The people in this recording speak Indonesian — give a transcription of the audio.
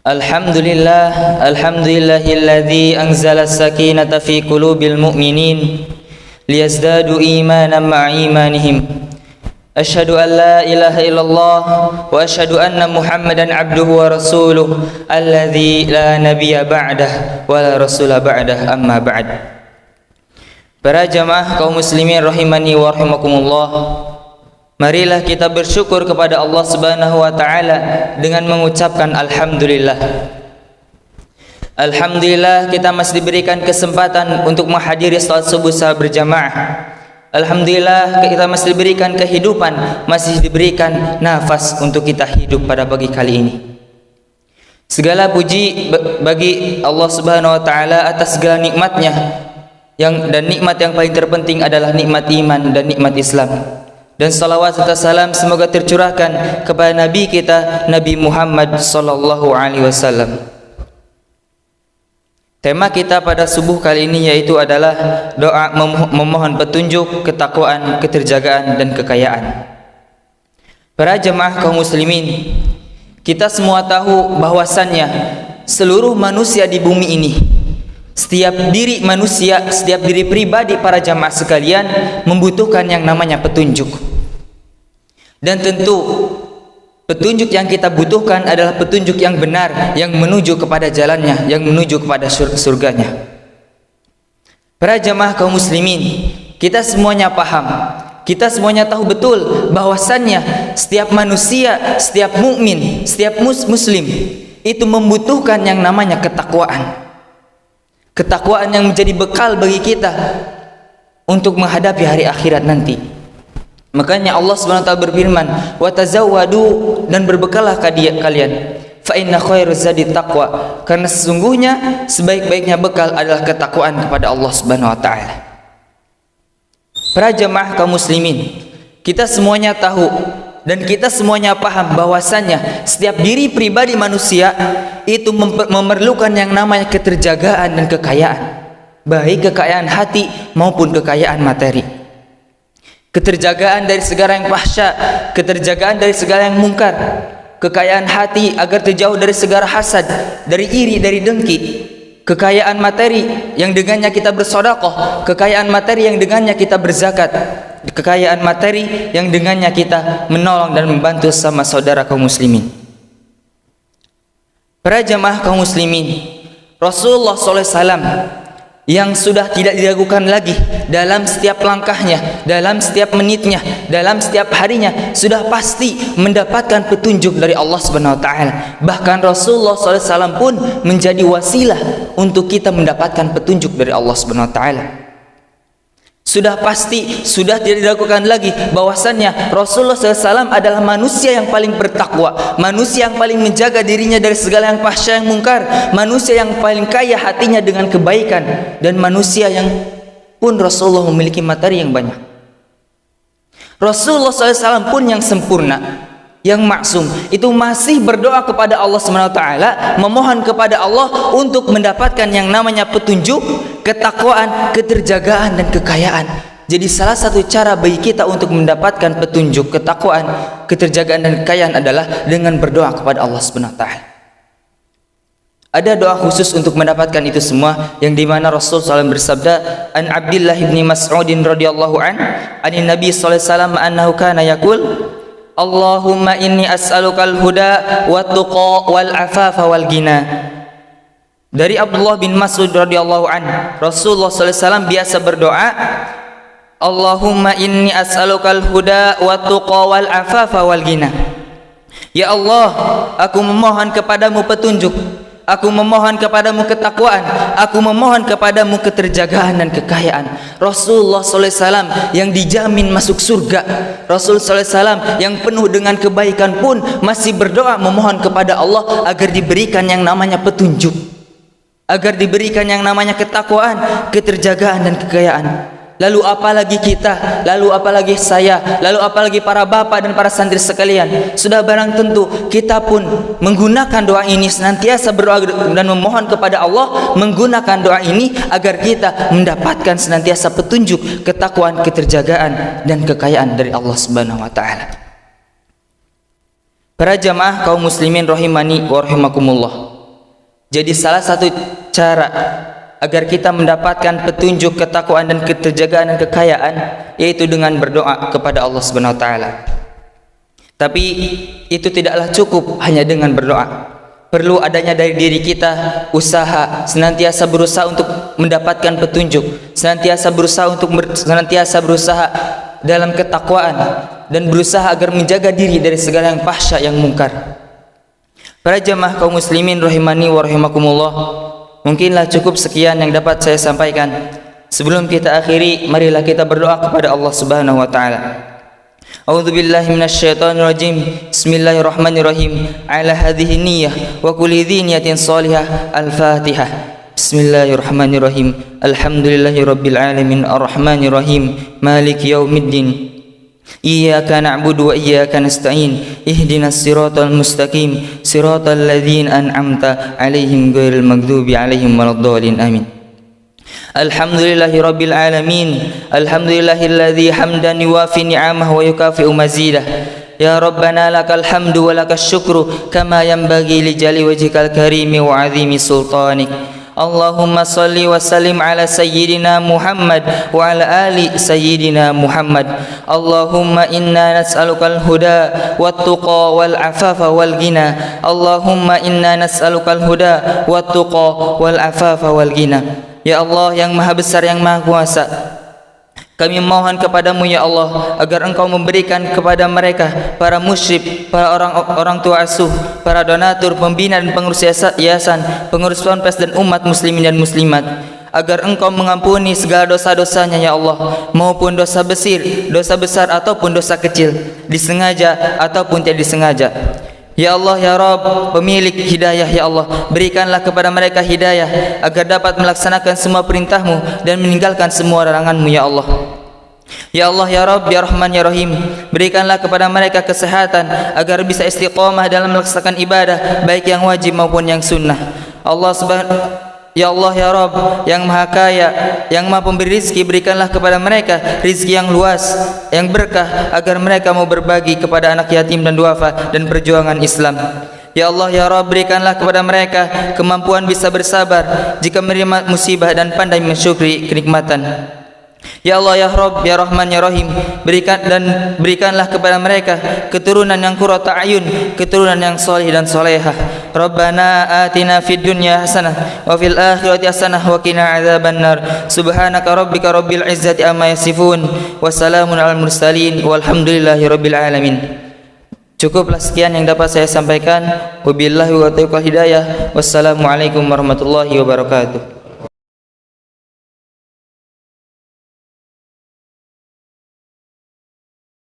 Alhamdulillahilladzi anzala as-sakinata fi qulubil mu'minin liyazdadu imanan ma'a imanihim. Asyhadu an la ilaha illallah wa asyhadu anna Muhammadan abduhu wa rasuluh alladzi la nabiyya ba'dah wa la rasula ba'dah, amma ba'd. Para jamaah kaum muslimin rahimani wa rahimakumullah, marilah kita bersyukur kepada Allah Subhanahu wa taala dengan mengucapkan alhamdulillah. Alhamdulillah kita masih diberikan kesempatan untuk menghadiri salat subuh secara berjamaah. Alhamdulillah kita masih diberikan kehidupan, masih diberikan nafas untuk kita hidup pada pagi kali ini. Segala puji bagi Allah Subhanahu wa taala atas segala nikmatnya, dan nikmat yang paling terpenting adalah nikmat iman dan nikmat Islam. Dan salawat serta salam semoga tercurahkan kepada Nabi kita, Nabi Muhammad sallallahu alaihi wasallam. Tema kita pada subuh kali ini yaitu adalah doa memohon petunjuk, ketakwaan, keterjagaan dan kekayaan. Para jemaah kaum muslimin, kita semua tahu bahwasannya seluruh manusia di bumi ini, setiap diri manusia, setiap diri pribadi para jamaah sekalian membutuhkan yang namanya petunjuk. Dan tentu petunjuk yang kita butuhkan adalah petunjuk yang benar, yang menuju kepada jalannya, yang menuju kepada surganya. Para jamaah kaum muslimin, kita semuanya paham, kita semuanya tahu betul bahwasannya setiap manusia, setiap mukmin, setiap muslim itu membutuhkan yang namanya ketakwaan. Ketakwaan yang menjadi bekal bagi kita untuk menghadapi hari akhirat nanti. Makanya Allah Subhanahu wa taala berfirman, "Wa tazawwadu," dan berbekallah kalian. Fa inna khairaz zadi taqwa, karena sesungguhnya sebaik-baiknya bekal adalah ketakwaan kepada Allah Subhanahu wa taala. Para jamaah kaum muslimin, kita semuanya tahu dan kita semuanya paham bahwasannya setiap diri pribadi manusia itu memerlukan yang namanya keterjagaan dan kekayaan, baik kekayaan hati maupun kekayaan materi. Keterjagaan dari segala yang fahsya, keterjagaan dari segala yang mungkar, kekayaan hati agar terjauh dari segala hasad, dari iri, dari dengki, kekayaan materi yang dengannya kita bersedekah, kekayaan materi yang dengannya kita berzakat, kekayaan materi yang dengannya kita menolong dan membantu sama saudara kaum muslimin. Para jamaah kaum muslimin, Rasulullah SAW yang sudah tidak diragukan lagi dalam setiap langkahnya, dalam setiap menitnya, dalam setiap harinya sudah pasti mendapatkan petunjuk dari Allah Subhanahu wa taala. Bahkan Rasulullah SAW pun menjadi wasilah untuk kita mendapatkan petunjuk dari Allah Subhanahu wa taala. Sudah pasti, sudah tidak diragukan lagi bahwasannya Rasulullah SAW adalah manusia yang paling bertakwa, manusia yang paling menjaga dirinya dari segala yang fahsya, yang mungkar, manusia yang paling kaya hatinya dengan kebaikan, dan manusia yang pun Rasulullah memiliki materi yang banyak. Rasulullah SAW pun yang sempurna, yang maksum, itu masih berdoa kepada Allah SWT, memohon kepada Allah untuk mendapatkan yang namanya petunjuk, ketakwaan, keterjagaan dan kekayaan. Jadi salah satu cara bagi kita untuk mendapatkan petunjuk, ketakwaan, keterjagaan dan kekayaan adalah dengan berdoa kepada Allah SWT. Ada doa khusus untuk mendapatkan itu semua, yang dimana Rasul SAW bersabda, an Abdullah bin Mas'udin radhiyallahu an, anin Nabi SAW annahu kana yaqul, Allahumma inni as'alukal huda wa tuqa wal afafa wal ghina. Dari Abdullah bin Mas'ud radhiyallahu an, Rasulullah SAW biasa berdoa, Allahumma inni as'alukal huda wa tuqa wal afafa wal ghina. Ya Allah, aku memohon kepadamu petunjuk, aku memohon kepadamu ketakwaan, aku memohon kepadamu keterjagaan dan kekayaan. Rasulullah SAW yang dijamin masuk surga, Rasulullah SAW yang penuh dengan kebaikan pun masih berdoa memohon kepada Allah agar diberikan yang namanya petunjuk, agar diberikan yang namanya ketakwaan, keterjagaan dan kekayaan. Lalu apalagi kita, lalu apalagi saya, lalu apalagi para bapak dan para santri sekalian. Sudah barang tentu kita pun menggunakan doa ini, senantiasa berdoa dan memohon kepada Allah menggunakan doa ini agar kita mendapatkan senantiasa petunjuk, ketakwaan, keterjagaan dan kekayaan dari Allah Subhanahu wa taala. Para jamaah kaum muslimin rahimani wa rahimakumullah, Jadi salah satu cara agar kita mendapatkan petunjuk, ketakwaan dan keterjagaan dan kekayaan yaitu dengan berdoa kepada Allah Subhanahu wa taala. Tapi itu tidaklah cukup hanya dengan berdoa. Perlu adanya dari diri kita usaha, senantiasa berusaha untuk mendapatkan petunjuk, senantiasa berusaha dalam ketakwaan dan berusaha agar menjaga diri dari segala yang fahsya, yang mungkar. Para jamaah kaum muslimin rahimani wa rahimakumullah, mungkinlah cukup sekian yang dapat saya sampaikan. Sebelum kita akhiri, marilah kita berdoa kepada Allah Subhanahu wa taala. A'udzu billahi minasyaitonir rajim. Bismillahirrahmanirrahim. Ala hadhihi niyyah wa kulli niyatin shalihah. Al-Fatihah. Bismillahirrahmanirrahim. Alhamdulillahirabbil alamin arrahmanir rahim maliki yaumiddin. Iyyaka na'budu wa iyyaka nasta'in. Ihdinas siratal mustaqim. Siratal ladzina an'amta 'alaihim ghairil maghdubi 'alaihim waladdallin. Amin. Alhamdulillahi rabbil alamin. Alhamdulillahilladzi hamdan yuwafi ni'amahu wa yukafi'u mazidah. Ya Rabbana lakal hamdu wa lakas syukru kama yanbaghi li jali wajhikal karimi wa 'azimi sultanik. Allahumma salli wa sallim ala sayyidina Muhammad wa ala ali sayyidina Muhammad. Allahumma inna nas'alukal huda wat tuqa wal afafa wal ghina. Allahumma inna nas'alukal huda wat tuqa wal afafa wal ghina. Ya Allah yang maha besar, yang maha kuasa, kami mohon kepadamu ya Allah agar engkau memberikan kepada mereka, para musyrik, para orang tua asuh, para donatur, pembina dan pengurus yayasan, pengurus ponpes dan umat muslimin dan muslimat, agar engkau mengampuni segala dosa-dosanya ya Allah, maupun dosa besar ataupun dosa kecil, disengaja ataupun tidak disengaja. Ya Allah ya Rabb, pemilik hidayah ya Allah, berikanlah kepada mereka hidayah agar dapat melaksanakan semua perintahmu dan meninggalkan semua laranganmu ya Allah. Ya Allah ya Rabb ya Rahman ya Rahim, berikanlah kepada mereka kesehatan agar bisa istiqomah dalam melaksanakan ibadah baik yang wajib maupun yang sunnah. Ya Allah ya Rabb yang maha kaya, yang maha pemberi rizki, berikanlah kepada mereka rizki yang luas, yang berkah agar mereka mau berbagi kepada anak yatim dan duafa dan perjuangan Islam. Ya Allah ya Rabb, berikanlah kepada mereka kemampuan bisa bersabar jika menerima musibah dan pandai mensyukuri kenikmatan. Ya Allah ya Rabb ya Rahman ya Rahim, berikanlah kepada mereka keturunan yang qurrata ayun, keturunan yang soleh dan solehah. Rabbana atina fid dunya hasanah wa fil akhirati hasanah wa qina adzabannar. Subhanaka rabbika rabbil izzati amma yasifun wa salamun alal mursalin walhamdulillahi rabbil alamin. Cukuplah sekian yang dapat saya sampaikan. Wabillahi wa taufiq hidayah. Wassalamualaikum warahmatullahi wabarakatuh.